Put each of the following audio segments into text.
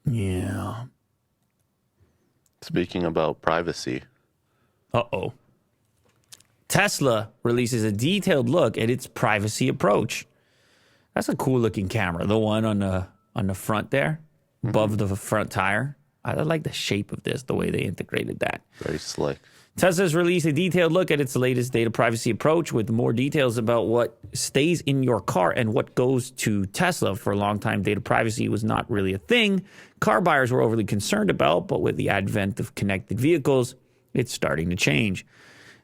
Yeah. Speaking about privacy. Uh-oh. Tesla releases a detailed look at its privacy approach. That's a cool looking camera. The one on the front there, above the front tire. I like the shape of this, the way they integrated that. Very slick. Tesla's released a detailed look at its latest data privacy approach with more details about what stays in your car and what goes to Tesla. For a long time, data privacy was not really a thing car buyers were overly concerned about, but with the advent of connected vehicles, it's starting to change.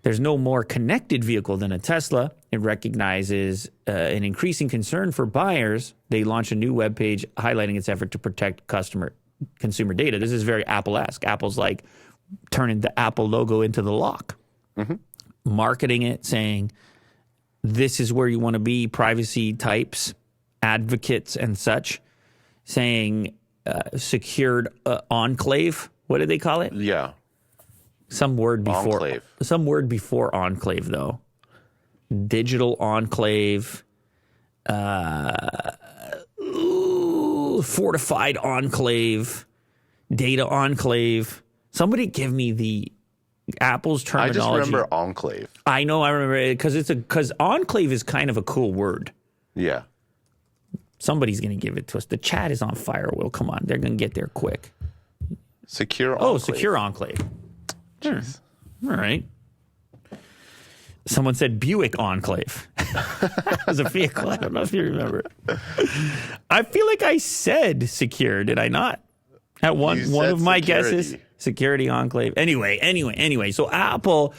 There's no more connected vehicle than a Tesla. It recognizes an increasing concern for buyers. They launched a new webpage highlighting its effort to protect consumer data. This is very Apple-esque. Apple's like turning the Apple logo into the lock, marketing it, saying this is where you want to be, privacy types, advocates and such, saying secured enclave. What did they call it? Yeah. Some word before Enclave. Some word before enclave, though. Digital enclave, fortified enclave, data enclave. Somebody give me the Apple's terminology. I just remember enclave. I know, I remember it because enclave is kind of a cool word. Yeah. Somebody's going to give it to us. The chat is on fire, Will. Come on. They're going to get there quick. Secure enclave. Oh, secure enclave. Jeez. All right. Someone said Buick Enclave as a vehicle. I don't know if you remember. I feel like I said secure. Did I not? At one of my guesses, security enclave. Anyway. So Apple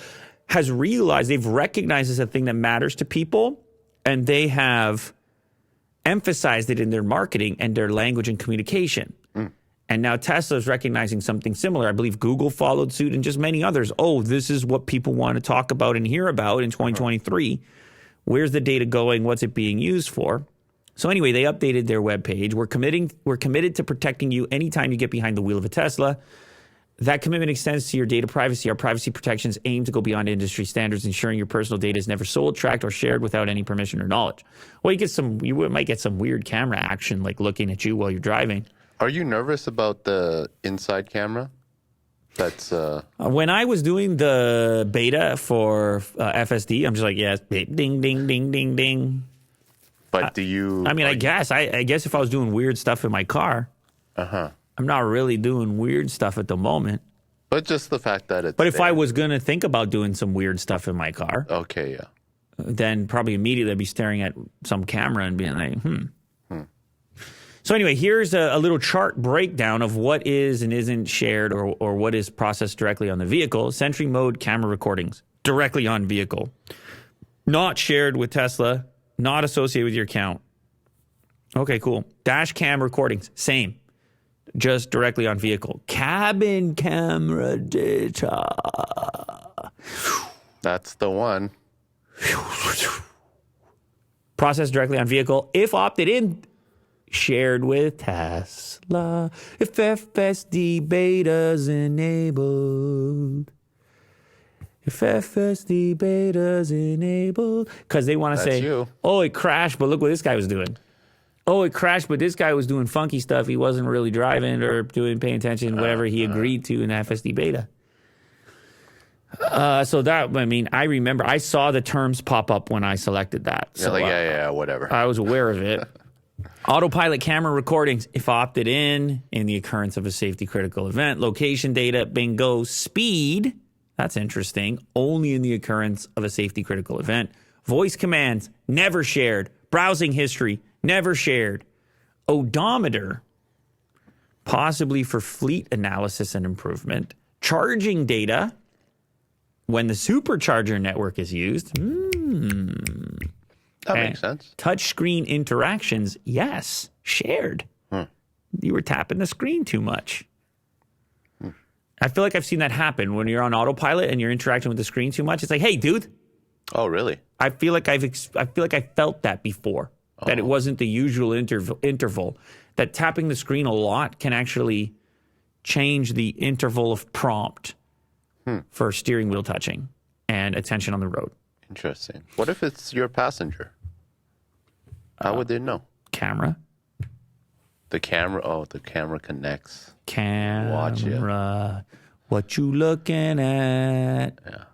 has realized, they've recognized as a thing that matters to people, and they have emphasized it in their marketing and their language and communication. And now Tesla is recognizing something similar. I believe Google followed suit and just many others. Oh, this is what people want to talk about and hear about in 2023. Where's the data going? What's it being used for? So anyway, they updated their webpage. We're committed to protecting you anytime you get behind the wheel of a Tesla. That commitment extends to your data privacy. Our privacy protections aim to go beyond industry standards, ensuring your personal data is never sold, tracked, or shared without any permission or knowledge. Well, you might get some weird camera action, like looking at you while you're driving. Are you nervous about the inside camera? That's when I was doing the beta for FSD, I'm just like, yes, ding, ding, ding, ding, ding. But do you? I mean, I guess if I was doing weird stuff in my car, I'm not really doing weird stuff at the moment. But just the fact that it's. But if I was gonna think about doing some weird stuff in my car, okay, yeah, then probably immediately I'd be staring at some camera and being like, So anyway, here's a little chart breakdown of what is and isn't shared or what is processed directly on the vehicle. Sentry mode camera recordings directly on vehicle. Not shared with Tesla, not associated with your account. Okay, cool. Dash cam recordings, same. Just directly on vehicle. Cabin camera data. That's the one. Processed directly on vehicle. If opted in, shared with Tesla. If FSD beta's enabled. If FSD beta's enabled. Because they want to say, oh, it crashed, but look what this guy was doing. Oh, it crashed, but this guy was doing funky stuff. He wasn't really driving or paying attention, whatever he agreed to in FSD beta. So that, I mean, I remember, I saw the terms pop up when I selected that. So, whatever. I was aware of it. Autopilot camera recordings, if opted in the occurrence of a safety critical event. Location data, bingo. Speed, that's interesting, only in the occurrence of a safety critical event. Voice commands, never shared. Browsing history, never shared. Odometer, possibly for fleet analysis and improvement. Charging data, when the supercharger network is used. That makes sense. Touchscreen interactions, yes, shared. You were tapping the screen too much. I feel like I've seen that happen when you're on autopilot and you're interacting with the screen too much. It's like, hey, dude. Oh, really? I feel like I felt that before. That it wasn't the usual interval. That tapping the screen a lot can actually change the interval of prompt for steering wheel touching and attention on the road. Interesting. What if it's your passenger? How would they know? Camera. The camera. Oh, the camera connects. Camera. Watch it. What you looking at? Yeah.